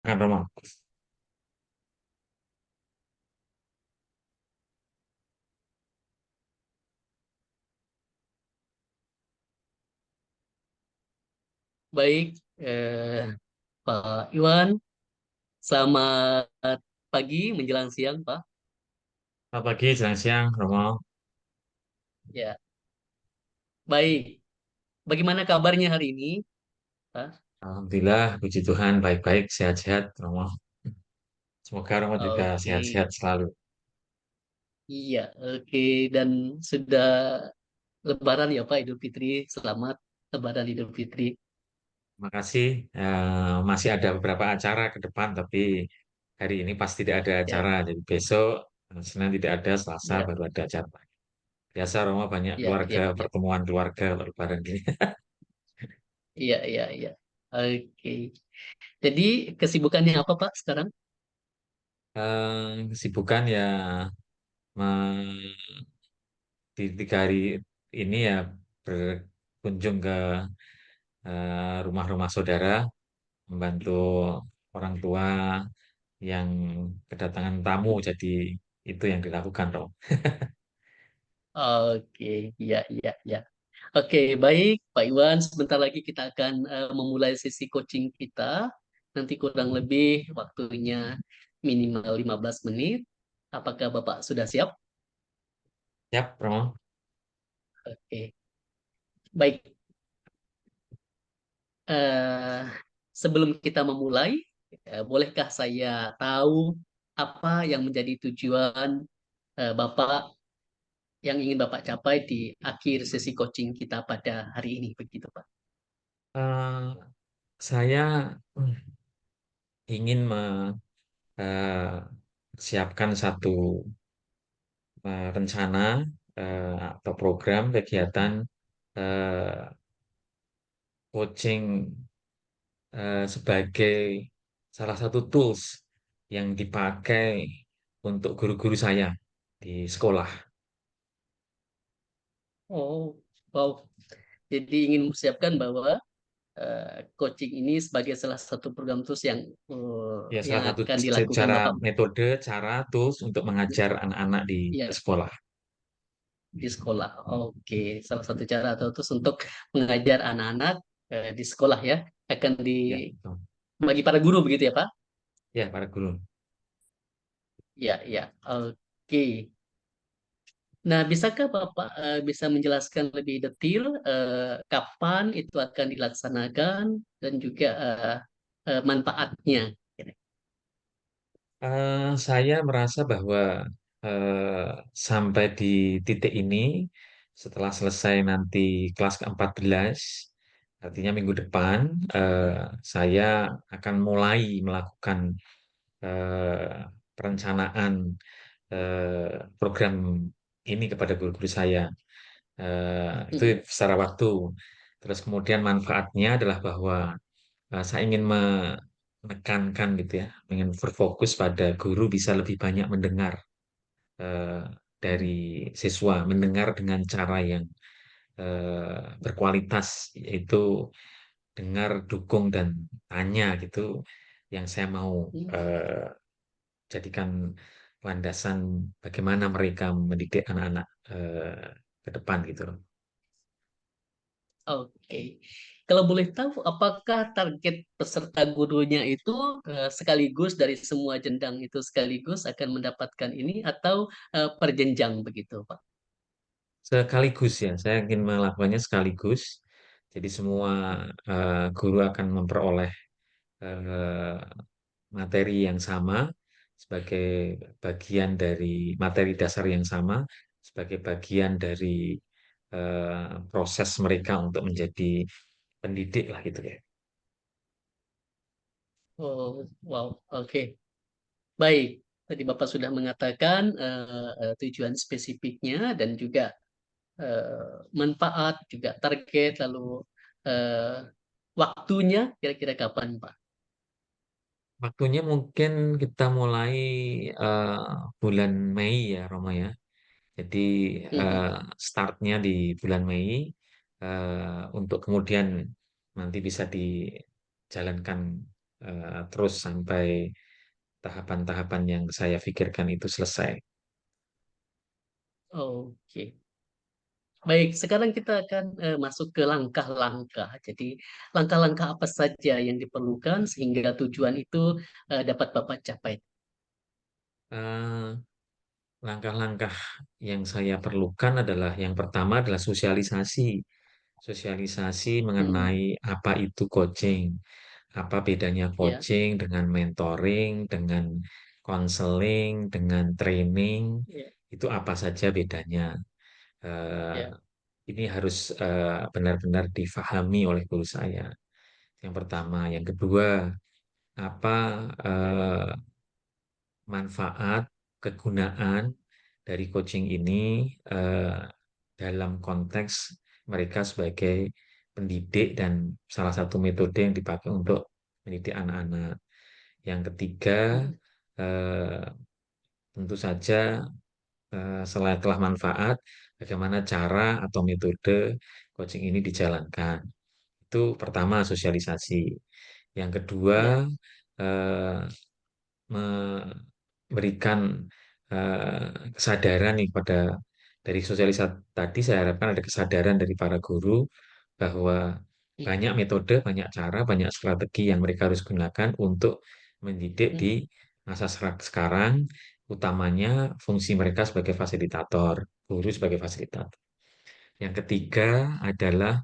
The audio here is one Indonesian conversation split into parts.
Kan Romo. Baik, Pak Iwan, selamat pagi menjelang siang, Pak. Selamat pagi, siang siang, Romo. Ya, baik. Bagaimana kabarnya hari ini, Pak? Alhamdulillah, puji Tuhan, baik-baik, sehat-sehat, Romo. Semoga Romo juga Oke, sehat-sehat selalu. iya, oke. Dan sudah Lebaran ya, Pak, Idul Fitri. Selamat Lebaran Idul Fitri. Terima kasih. Masih ada beberapa acara ke depan, tapi hari ini pasti tidak ada Ya, acara. Jadi besok, Senin tidak ada, Selasa ya, baru ada acara. Biasa Romo banyak ya, keluarga, ya, ya, pertemuan keluarga, kalau Lebaran gini. iya, iya, iya. Oke. Jadi kesibukannya apa, Pak, sekarang? Kesibukan ya, me- di 3 hari ini ya berkunjung ke rumah-rumah saudara, membantu orang tua yang kedatangan tamu. Jadi itu yang dilakukan, Rob. Oke, iya, iya, iya. Oke, baik, Pak Iwan. Sebentar lagi kita akan memulai sesi coaching kita. Nanti kurang lebih waktunya minimal 15 menit. Apakah Bapak sudah siap? Yap, Romo. Oke, baik. Eh, Sebelum kita memulai, bolehkah saya tahu apa yang menjadi tujuan Bapak yang ingin Bapak capai di akhir sesi coaching kita pada hari ini, begitu, Pak? Eh, saya ingin siapkan satu rencana atau program kegiatan eh, coaching sebagai salah satu tools yang dipakai untuk guru-guru saya di sekolah. Oh, wow. Jadi ingin mempersiapkan bahwa coaching ini sebagai salah satu program terus Ya, yang salah satu akan dilakukan cara Bapak metode, cara, tools untuk mengajar anak-anak di ya sekolah. di sekolah. Oke, salah satu cara atau terus untuk mengajar anak-anak di sekolah ya akan Ya, betul. bagi para guru begitu ya Pak? Ya, para guru. Ya, ya. Oke. Nah, bisakah Bapak bisa menjelaskan lebih detail kapan itu akan dilaksanakan dan juga manfaatnya? Saya merasa bahwa sampai di titik ini, setelah selesai nanti kelas ke-14, artinya minggu depan, eh, saya akan mulai melakukan perencanaan program ini kepada guru-guru saya. Itu Mhm. secara waktu. Terus kemudian manfaatnya adalah bahwa saya ingin menekankan gitu ya, ingin berfokus pada guru bisa lebih banyak mendengar eh, dari siswa, mendengar dengan cara yang berkualitas, yaitu dengar, dukung, dan tanya gitu, yang saya mau jadikan landasan bagaimana mereka mendidik anak-anak ke depan gitu loh. Oke. Kalau boleh tahu, apakah target peserta gurunya itu sekaligus dari semua jenjang itu sekaligus akan mendapatkan ini atau per jenjang begitu, Pak? Sekaligus ya, saya ingin melakukannya sekaligus. Jadi semua guru akan memperoleh eh, materi yang sama sebagai bagian dari materi dasar yang sama, sebagai bagian dari proses mereka untuk menjadi pendidik lah gitu ya. Oh, wow. Oke. Baik. Tadi Bapak sudah mengatakan tujuan spesifiknya dan juga manfaat, juga target, lalu eh, waktunya kira-kira kapan, Pak? Waktunya mungkin kita mulai eh, bulan Mei ya, Roma ya. Jadi eh, Mhm. startnya di bulan Mei, untuk kemudian nanti bisa dijalankan terus sampai tahapan-tahapan yang saya pikirkan itu selesai. Oke. Baik, sekarang kita akan masuk ke langkah-langkah. Jadi, langkah-langkah apa saja yang diperlukan sehingga tujuan itu dapat Bapak capai? Eh, Langkah-langkah yang saya perlukan adalah yang pertama adalah sosialisasi. Sosialisasi Mm-mm. mengenai apa itu coaching, apa bedanya Ya, coaching dengan mentoring, dengan konseling, dengan training, ya, itu apa saja bedanya. Eh, ya. ini harus benar-benar difahami oleh guru saya. Yang pertama, yang kedua, apa eh, manfaat, kegunaan dari coaching ini dalam konteks mereka sebagai pendidik dan salah satu metode yang dipakai untuk mendidik anak-anak. Yang ketiga, Mm-mm. eh, tentu saja selain telah manfaat, bagaimana cara atau metode coaching ini dijalankan. Itu pertama sosialisasi. Yang kedua, Ya. eh, memberikan kesadaran nih pada dari sosialisasi tadi saya harapkan ada kesadaran dari para guru bahwa banyak metode, banyak cara, banyak strategi yang mereka harus gunakan untuk mendidik di Mm-mm. masa sekarang, utamanya fungsi mereka sebagai fasilitator, guru sebagai fasilitator. Yang ketiga adalah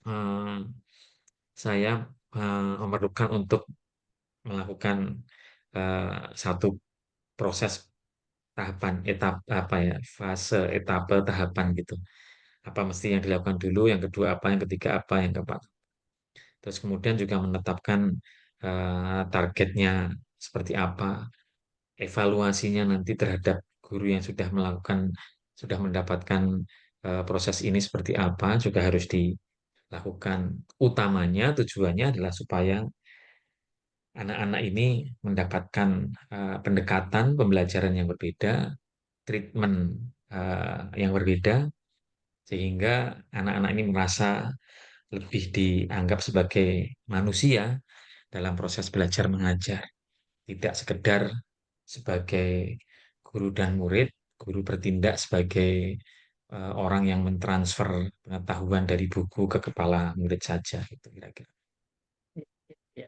eh, saya memerlukan untuk melakukan satu proses tahapan etap apa ya fase etape tahapan gitu apa mesti yang dilakukan dulu yang kedua apa yang ketiga apa yang keempat terus kemudian juga menetapkan targetnya seperti apa evaluasinya nanti terhadap guru yang sudah melakukan sudah mendapatkan proses ini seperti apa juga harus dilakukan utamanya tujuannya adalah supaya anak-anak ini mendapatkan pendekatan pembelajaran yang berbeda treatment yang berbeda sehingga anak-anak ini merasa lebih dianggap sebagai manusia dalam proses belajar mengajar, tidak sekedar sebagai guru dan murid, guru bertindak sebagai orang yang mentransfer pengetahuan dari buku ke kepala murid saja, itu kira-kira. Ya.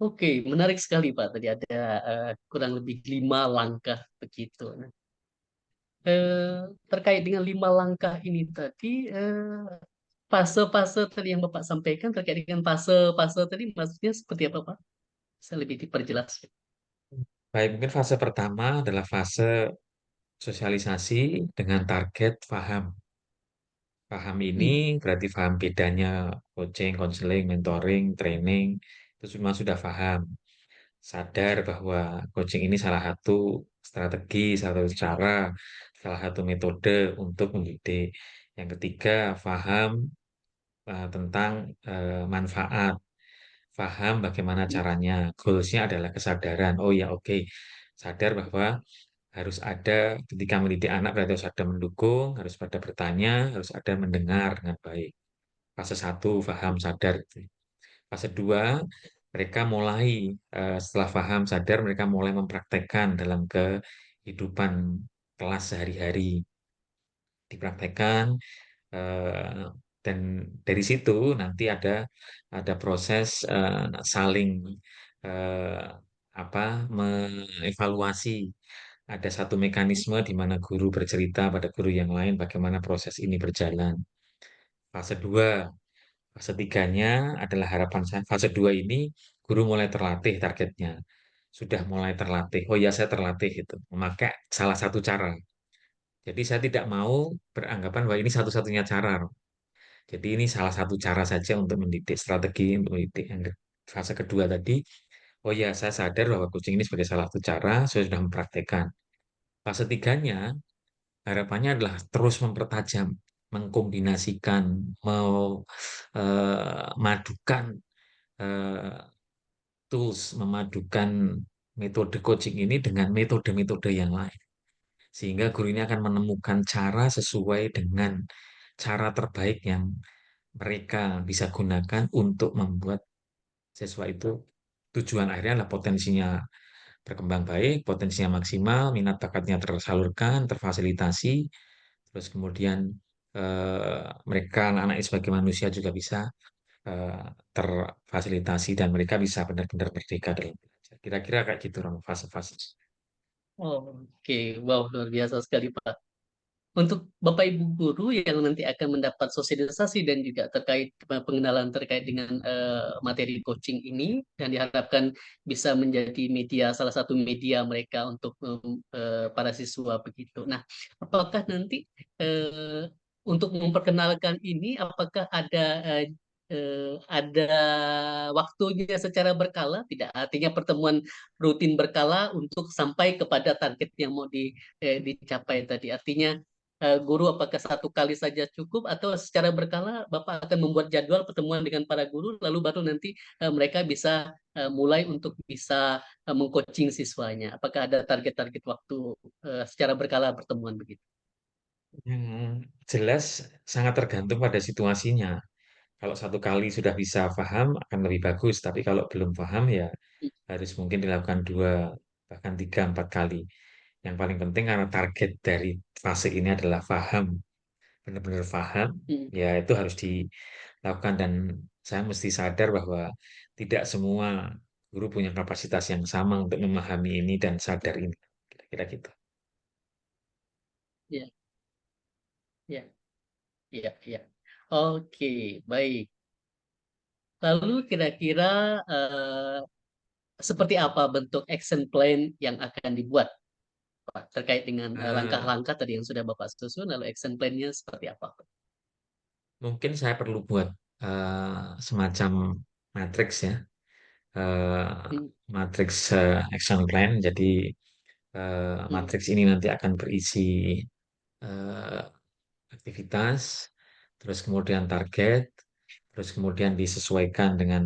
Oke, menarik sekali Pak. Tadi ada kurang lebih 5 langkah begitu. Nah, terkait dengan 5 langkah ini tadi, fase-fase tadi yang Bapak sampaikan terkait dengan fase-fase tadi maksudnya seperti apa Pak? Bisa lebih diperjelas. Baik, mungkin fase pertama adalah fase sosialisasi dengan target paham. Paham ini Hmm. berarti paham bedanya coaching, konseling, mentoring, training, itu semua sudah paham. Sadar bahwa coaching ini salah satu strategi, salah satu cara, salah satu metode untuk mendidik. Yang ketiga, paham tentang manfaat, paham bagaimana caranya. Goalsnya adalah kesadaran. Oh ya, oke. Sadar bahwa harus ada ketika mendidik anak berarti harus ada mendukung, harus ada bertanya, harus ada mendengar dengan baik. Fase satu, paham, sadar. Fase dua, mereka mulai setelah paham, sadar, mereka mulai mempraktekkan dalam kehidupan kelas sehari-hari. Dipraktekkan, eh, dan dari situ nanti ada proses saling eh, apa mengevaluasi. Ada satu mekanisme di mana guru bercerita pada guru yang lain bagaimana proses ini berjalan. Fase 2. Fase tiganya adalah harapan saya. Fase 2 ini guru mulai terlatih targetnya. Sudah mulai terlatih. Oh ya, saya terlatih itu. Memakai salah satu cara. Jadi saya tidak mau beranggapan bahwa ini satu-satunya cara. Jadi ini salah satu cara saja untuk mendidik strategi untuk mendidik. Yang fase kedua tadi, oh ya, saya sadar bahwa coaching ini sebagai salah satu cara, saya sudah mempraktekkan. Fase tiganya, harapannya adalah terus mempertajam, mengkombinasikan, memadukan tools, memadukan metode coaching ini dengan metode-metode yang lain. Sehingga guru ini akan menemukan cara sesuai dengan cara terbaik yang mereka bisa gunakan untuk membuat siswa itu tujuan akhirnya adalah potensinya berkembang baik, potensinya maksimal, minat bakatnya tersalurkan, terfasilitasi, terus kemudian mereka anak-anak sebagai manusia juga bisa eh, terfasilitasi dan mereka bisa benar-benar merdeka dalam belajar. Kira-kira kayak gitu, Rom, fase-fase. Oke, wow, luar biasa sekali, Pak. Untuk Bapak Ibu guru yang nanti akan mendapat sosialisasi dan juga terkait pengenalan terkait dengan materi coaching ini dan diharapkan bisa menjadi media salah satu media mereka untuk para siswa begitu. Nah, apakah nanti eh, untuk memperkenalkan ini apakah ada waktunya secara berkala? Tidak, artinya pertemuan rutin berkala untuk sampai kepada target yang mau dicapai tadi. Artinya guru apakah satu kali saja cukup atau secara berkala Bapak akan membuat jadwal pertemuan dengan para guru lalu baru nanti mereka bisa mulai untuk bisa mengcoaching siswanya. Apakah ada target-target waktu secara berkala pertemuan begitu? Jelas sangat tergantung pada situasinya. Kalau satu kali sudah bisa paham akan lebih bagus, tapi kalau belum paham ya harus mungkin dilakukan dua, bahkan tiga, empat kali. Yang paling penting karena target dari fase ini adalah paham, benar-benar paham, Hmm, ya itu harus dilakukan dan saya mesti sadar bahwa tidak semua guru punya kapasitas yang sama untuk memahami ini dan sadar ini. Kira-kira gitu. ya, ya, ya, ya. Oke, baik. Lalu kira-kira eh, seperti apa bentuk action plan yang akan dibuat, Pak, terkait dengan Eh, langkah-langkah tadi yang sudah Bapak susun, lalu action plan-nya seperti apa? Mungkin saya perlu buat semacam matriks ya, eh, Hmm, matriks action plan. Jadi hmm, matriks ini nanti akan berisi eh, aktivitas, terus kemudian target, terus kemudian disesuaikan dengan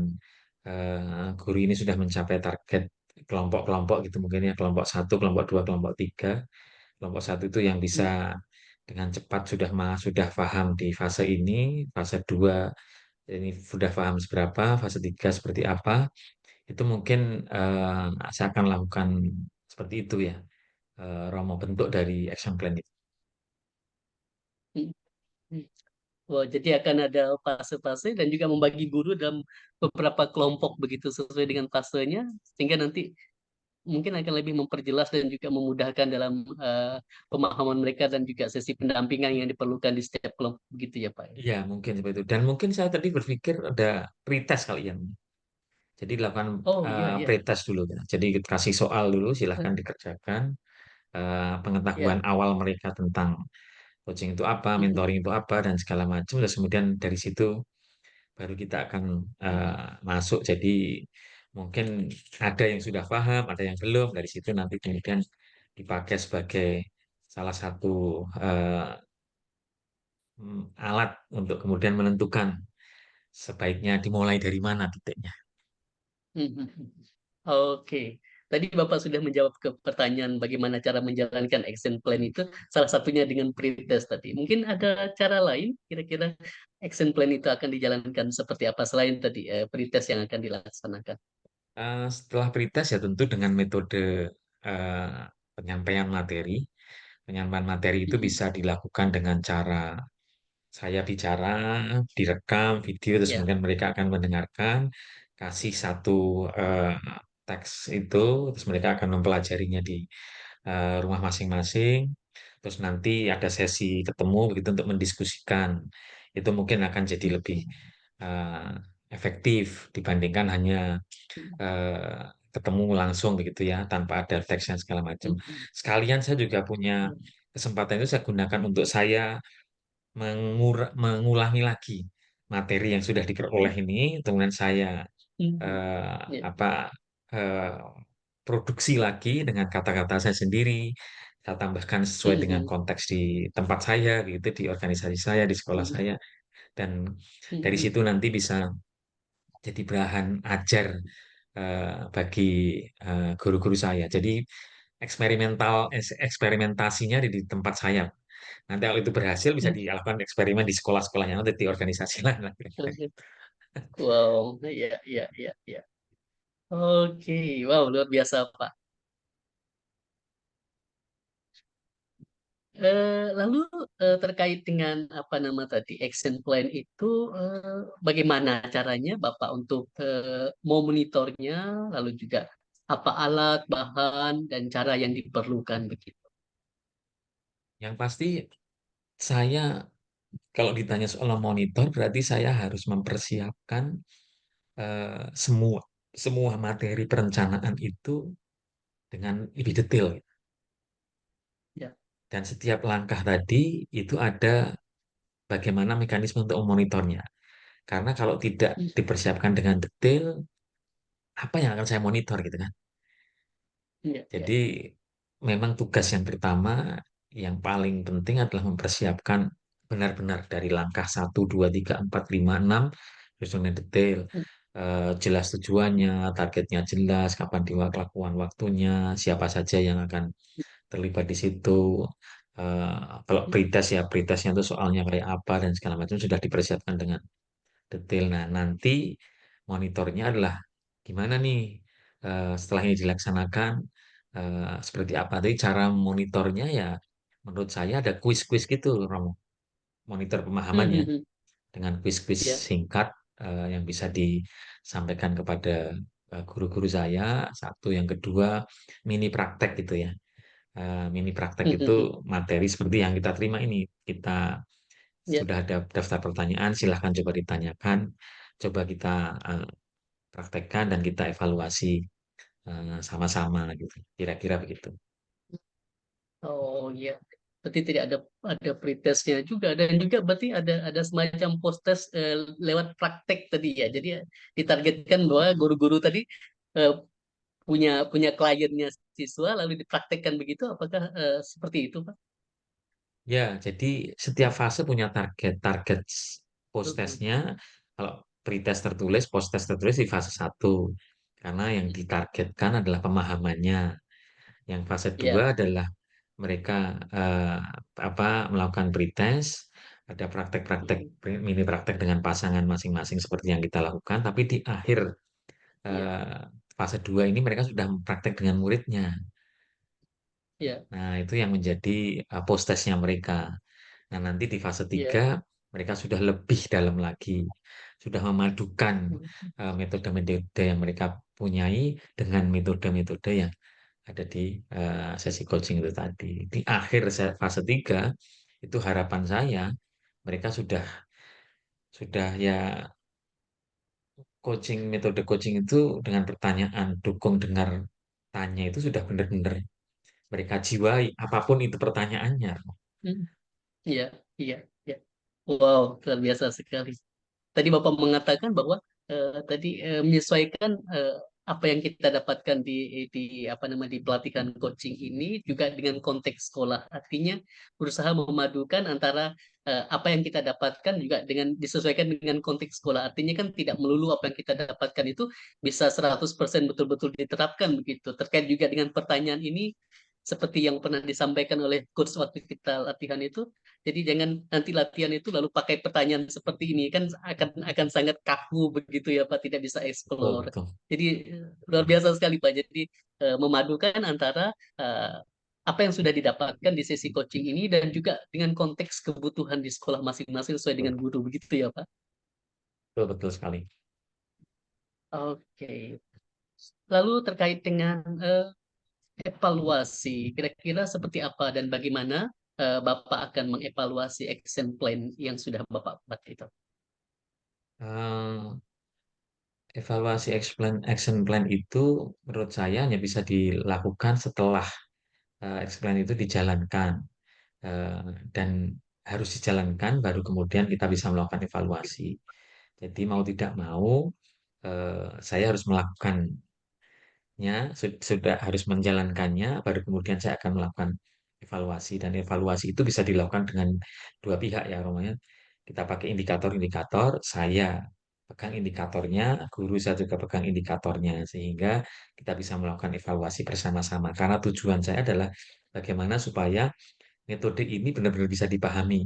guru ini sudah mencapai target kelompok-kelompok gitu mungkin ya kelompok satu, kelompok dua, kelompok tiga. Kelompok satu itu yang bisa hmm, dengan cepat sudah paham di fase ini, fase dua ini sudah paham seberapa, fase tiga seperti apa. Itu mungkin saya akan lakukan seperti itu ya, Romo, bentuk dari action plan itu. hmm, hmm. Wah, jadi akan ada fase-fase dan juga membagi guru dalam beberapa kelompok begitu sesuai dengan fasenya, sehingga nanti mungkin akan lebih memperjelas dan juga memudahkan dalam pemahaman mereka dan juga sesi pendampingan yang diperlukan di setiap kelompok begitu ya Pak. Iya, mungkin seperti itu. Dan mungkin saya tadi berpikir ada pretest kali ya. Jadi lakukan Oh iya iya. pretest dulu ya. Jadi kasih soal dulu, Eh, silahkan dikerjakan. Pengetahuan Ya. awal mereka tentang coaching itu apa, Mhm, mentoring itu apa, dan segala macam. Terus kemudian dari situ baru kita akan mhm, masuk. Jadi mungkin ada yang sudah paham, ada yang belum. Dari situ nanti kemudian dipakai sebagai salah satu alat untuk kemudian menentukan sebaiknya dimulai dari mana titiknya. mhm, mhm. Oke. Tadi Bapak sudah menjawab ke pertanyaan bagaimana cara menjalankan action plan itu, salah satunya dengan pretest tadi. Mungkin ada cara lain, kira-kira action plan itu akan dijalankan seperti apa selain tadi pretest yang akan dilaksanakan. Setelah pretest ya tentu dengan metode eh, penyampaian materi. Penyampaian materi itu Mhm. bisa dilakukan dengan cara saya bicara, direkam video, terus Ya. kemudian mereka akan mendengarkan, kasih satu eh, teks itu, terus mereka akan mempelajarinya di rumah masing-masing. Terus nanti ada sesi ketemu begitu untuk mendiskusikan. Itu mungkin akan jadi lebih eh, efektif dibandingkan hanya eh, ketemu langsung begitu ya, tanpa ada teks dan segala macam. Mhm. Sekalian saya juga punya kesempatan itu saya gunakan untuk saya mengulangi lagi materi yang sudah diperoleh ini, kemudian saya Mhm. eh, Ya. apa eh, produksi lagi dengan kata-kata saya sendiri, saya tambahkan sesuai dengan Mhm. konteks di tempat saya, gitu, di organisasi saya, di sekolah Mhm. saya, dan dari Mhm. situ nanti bisa jadi bahan ajar bagi guru-guru saya. Jadi eksperimentasinya di tempat saya. Nanti kalau itu berhasil bisa Mhm. dilakukan eksperimen di sekolah-sekolahnya, nanti di organisasi lain. Oke. Wow, iya, iya, iya, iya. Oke, wow, luar biasa, Pak. Lalu terkait dengan apa nama tadi action plan itu, bagaimana caranya Bapak untuk memonitornya, lalu juga apa alat, bahan, dan cara yang diperlukan begitu. Yang pasti saya kalau ditanya soal monitor berarti saya harus mempersiapkan semua semua materi perencanaan itu dengan lebih detail. Ya. Dan setiap langkah tadi itu ada bagaimana mekanisme untuk memonitornya. Karena kalau tidak Hmm. dipersiapkan dengan detail, apa yang akan saya monitor gitu kan? Ya, Jadi ya. memang tugas yang pertama, yang paling penting adalah mempersiapkan benar-benar dari langkah 1, 2, 3, 4, 5, 6, terus dengan detail. Hmm. Jelas tujuannya, targetnya jelas, kapan dilakukan waktunya, siapa saja yang akan terlibat di situ. Eh, Kalau pretest ya, pretestnya itu soalnya kayak apa dan segala macam sudah dipersiapkan dengan detail. Nah, nanti monitornya adalah gimana nih setelah ini dilaksanakan seperti apa. Tapi cara monitornya ya menurut saya ada kuis-kuis gitu, Romo. Monitor Hmm, pemahamannya hmm, hmm. dengan kuis-kuis Ya. singkat yang bisa disampaikan kepada guru-guru saya. Satu, yang kedua mini praktek gitu ya. Mini praktek Hmm, itu hmm, hmm. materi seperti yang kita terima ini. Kita Ya. sudah ada daftar pertanyaan, silahkan coba ditanyakan, coba kita eh, praktekkan dan kita evaluasi sama-sama gitu. Kira-kira begitu. Oh, iya. Berarti tidak ada pretestnya juga, dan juga berarti ada semacam post-test lewat praktek tadi ya. Jadi ya, ditargetkan bahwa guru-guru tadi eh, punya punya kliennya siswa lalu dipraktekkan begitu. Apakah seperti itu, Pak? Ya, jadi setiap fase punya target. Target Hmm. post-testnya, kalau pretest tertulis, post-test tertulis di fase 1. Karena yang ditargetkan adalah pemahamannya. Yang fase 2 Ya. adalah mereka eh, melakukan pretest, ada praktek-praktek Hmm. mini praktek dengan pasangan masing-masing seperti yang kita lakukan, tapi di akhir Ya. eh, fase 2 ini mereka sudah praktek dengan muridnya. Ya. Nah, itu yang menjadi post-testnya mereka. Nah, nanti di fase Ya. 3 mereka sudah lebih dalam lagi, sudah memadukan Hmm. metode-metode yang mereka punyai dengan metode-metode yang ada di sesi coaching itu tadi. Di akhir fase 3 itu harapan saya mereka sudah ya coaching metode coaching itu dengan pertanyaan dukung dengar tanya itu sudah benar-benar mereka jiwai apapun itu pertanyaannya. Hmm. Iya, iya, iya. Wow, luar biasa sekali. Tadi Bapak mengatakan bahwa tadi menyesuaikan apa yang kita dapatkan di apa nama di pelatihan coaching ini juga dengan konteks sekolah. Artinya berusaha memadukan antara apa yang kita dapatkan juga dengan disesuaikan dengan konteks sekolah. Artinya kan tidak melulu apa yang kita dapatkan itu bisa 100% betul-betul diterapkan begitu. Terkait juga dengan pertanyaan ini seperti yang pernah disampaikan oleh coach waktu kita latihan itu, jadi jangan nanti latihan itu lalu pakai pertanyaan seperti ini kan akan sangat kaku begitu ya Pak, tidak bisa Betul, explore. betul. Jadi luar biasa sekali Pak. Jadi memadukan antara apa yang sudah didapatkan di sesi coaching ini dan juga dengan konteks kebutuhan di sekolah masing-masing sesuai dengan Betul, guru begitu ya Pak. betul, betul sekali. Oke. Lalu terkait dengan evaluasi, kira-kira seperti apa dan bagaimana Bapak akan mengevaluasi action plan yang sudah Bapak buat itu? Eh, Evaluasi action plan itu menurut saya hanya bisa dilakukan setelah action plan itu dijalankan. Eh, dan harus dijalankan baru kemudian kita bisa melakukan evaluasi. Jadi mau tidak mau saya harus sudah harus menjalankannya baru kemudian saya akan melakukan evaluasi, dan evaluasi itu bisa dilakukan dengan dua pihak ya Romanya. Kita pakai indikator-indikator, saya pegang indikatornya, guru saya juga pegang indikatornya, sehingga kita bisa melakukan evaluasi bersama-sama karena tujuan saya adalah bagaimana supaya metode ini benar-benar bisa dipahami,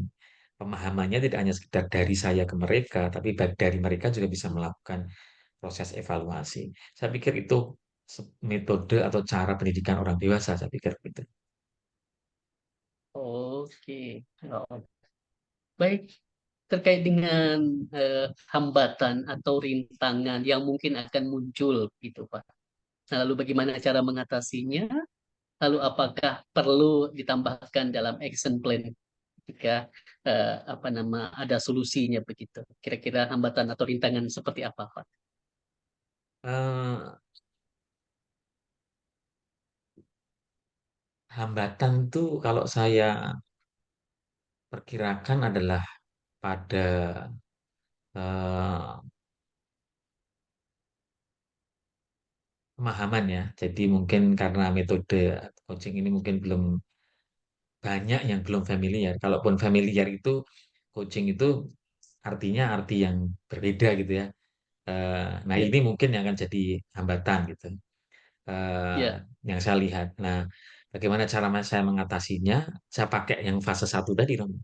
pemahamannya tidak hanya sekedar dari saya ke mereka, tapi dari mereka juga bisa melakukan proses evaluasi. Saya pikir itu metode atau cara pendidikan orang dewasa, saya pikir gitu. Oke. Oh, baik. Terkait dengan hambatan atau rintangan yang mungkin akan muncul gitu Pak. Nah, lalu bagaimana cara mengatasinya? Lalu apakah perlu ditambahkan dalam action plan jika apa nama ada solusinya begitu? Kira-kira hambatan atau rintangan seperti apa Pak? Eh, Hambatan tuh kalau saya perkirakan adalah pada eh, pemahaman ya. Jadi mungkin karena metode coaching ini mungkin belum banyak yang belum familiar. Kalaupun familiar itu coaching itu artinya arti yang berbeda gitu ya. Nah Ya, ini mungkin yang akan jadi hambatan gitu. eh, ya, yang saya lihat. Nah, bagaimana cara saya mengatasinya? Saya pakai yang fase satu tadi, Rom.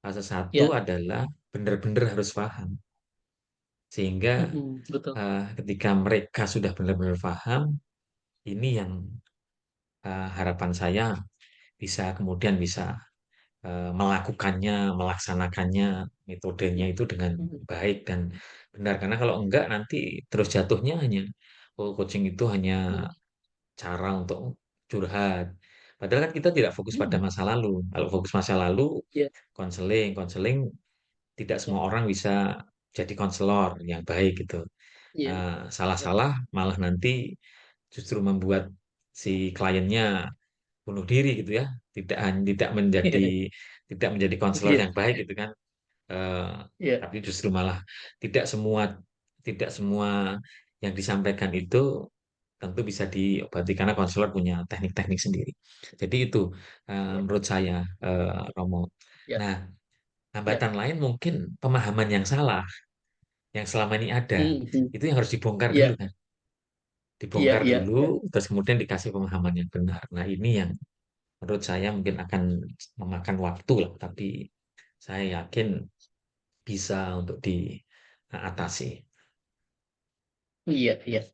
Fase satu ya, adalah benar-benar harus paham. Sehingga mm-mm, betul. ketika mereka sudah benar-benar paham, ini yang harapan saya bisa melakukannya, melaksanakannya, metodenya itu dengan Mm-mm, baik dan benar. Karena kalau enggak nanti terus jatuhnya hanya oh coaching itu hanya mm, cara untuk curhat. Padahal kan kita tidak fokus pada mm, masa lalu. Kalau fokus masa lalu, ya, konseling tidak ya, semua orang bisa jadi konselor yang baik gitu. ya, ya, Salah-salah malah nanti justru membuat si kliennya bunuh diri gitu ya. Tidak menjadi konselor ya, yang baik gitu kan. Eh, ya, tapi justru malah tidak semua tidak semua yang disampaikan itu tentu bisa diobati karena konselor punya teknik-teknik sendiri. Jadi itu ya, menurut saya Romo. ya, Nah, ya, hambatan lain mungkin pemahaman yang salah yang selama ini ada mm, itu yang harus dibongkar dulu ya, kan. ya, Dibongkar ya, dulu ya. terus kemudian dikasih pemahaman yang benar. Nah, ini yang menurut saya mungkin akan memakan waktu lah, tapi saya yakin bisa untuk diatasi. Iya, iya.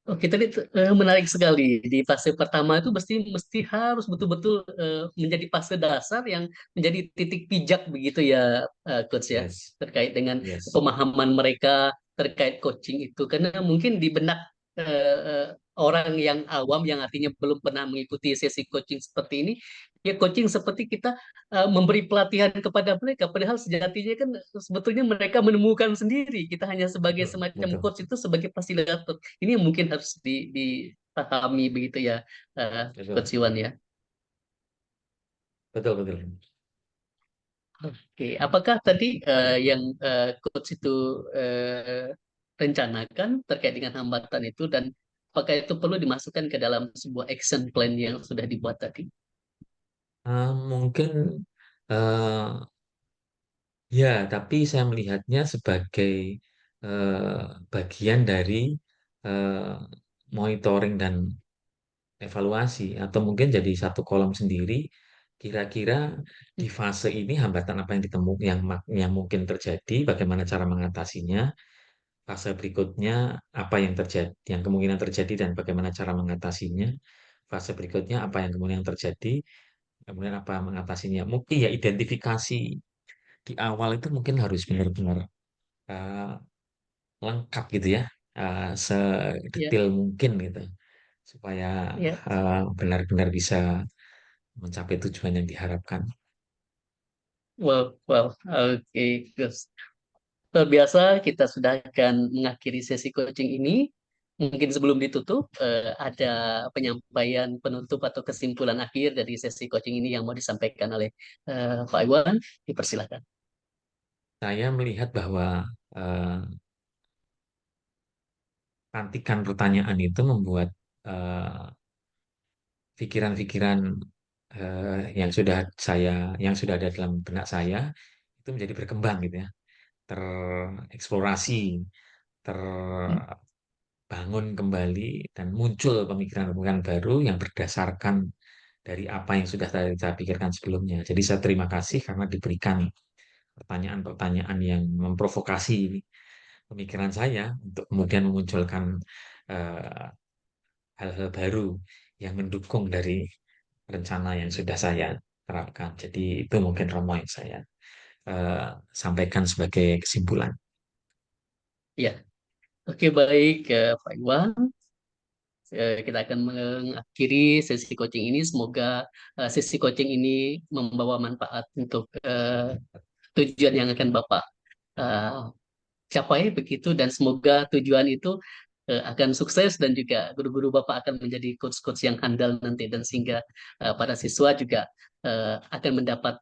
Oke, tadi menarik sekali. Di fase pertama itu mesti mesti harus betul-betul menjadi fase dasar yang menjadi titik pijak begitu ya, Coach ya, Yes, terkait dengan yes, pemahaman mereka terkait coaching itu. Karena mungkin di benak eh, eh, orang yang awam yang artinya belum pernah mengikuti sesi coaching seperti ini, ya coaching seperti kita memberi pelatihan kepada mereka. Padahal sejatinya kan sebetulnya mereka menemukan sendiri. Kita hanya sebagai betul, semacam betul, coach itu sebagai fasilitator. Ini yang mungkin harus dipahami begitu ya, betul, Coach Iwan ya. betul, betul. Oke, apakah tadi yang Coach itu eh, rencanakan terkait dengan hambatan itu dan apakah itu perlu dimasukkan ke dalam sebuah action plan yang sudah dibuat tadi? Mungkin eh, ya, tapi saya melihatnya sebagai bagian dari eh, monitoring dan evaluasi, atau mungkin jadi satu kolom sendiri. Kira-kira di fase ini hambatan apa yang yang mungkin terjadi, bagaimana cara mengatasinya. Fase berikutnya apa yang terjadi, yang kemungkinan terjadi dan bagaimana cara mengatasinya. Fase berikutnya apa yang kemungkinan terjadi, kemudian apa mengatasinya. Mungkin ya identifikasi di awal itu mungkin harus benar-benar eh, lengkap gitu ya, Ya, sedetail mungkin gitu, supaya ya. benar-benar bisa mencapai tujuan yang diharapkan. Wow, wow. Oke, Gus. Luar biasa, kita sudah akan mengakhiri sesi coaching ini. Mungkin sebelum ditutup, ada penyampaian penutup atau kesimpulan akhir dari sesi coaching ini yang mau disampaikan oleh Pak Iwan. Dipersilakan. Saya melihat bahwa eh, rantikan pertanyaan itu membuat eh, pikiran-pikiran yang sudah ada dalam benak saya itu menjadi berkembang gitu ya, tereksplorasi, terbangun kembali dan muncul pemikiran-pemikiran baru yang berdasarkan dari apa yang sudah saya pikirkan sebelumnya. Jadi saya terima kasih karena diberikan pertanyaan-pertanyaan yang memprovokasi pemikiran saya untuk kemudian memunculkan eh, hal-hal baru yang mendukung dari rencana yang sudah saya terapkan. Jadi itu mungkin Romo yang saya eh, sampaikan sebagai kesimpulan. Ya, oke baik Pak Iwan. Kita akan mengakhiri sesi coaching ini. Semoga sesi coaching ini membawa manfaat untuk tujuan yang akan Bapak eh, capai begitu dan semoga tujuan itu akan sukses dan juga guru-guru Bapak akan menjadi coach-coach yang handal nanti dan sehingga para siswa juga akan mendapat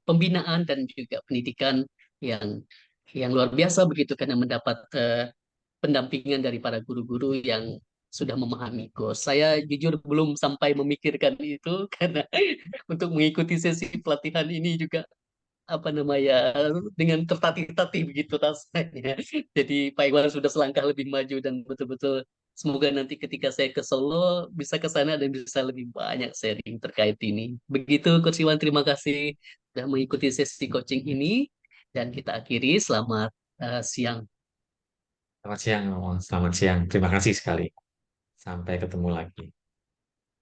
pembinaan dan juga pendidikan yang luar biasa begitu karena mendapat pendampingan dari para guru-guru yang sudah memahami Ghost. Saya jujur belum sampai memikirkan itu karena untuk mengikuti sesi pelatihan ini juga apa namanya dengan tertatih-tatih begitu rasanya. Jadi Pak Iwan sudah selangkah lebih maju dan betul-betul semoga nanti ketika saya ke Solo bisa ke sana dan bisa lebih banyak sharing terkait ini. Begitu Coach Iwan, terima kasih sudah mengikuti sesi coaching ini dan kita akhiri selamat siang. Selamat siang, Romo. Selamat siang. Terima kasih sekali. Sampai ketemu lagi.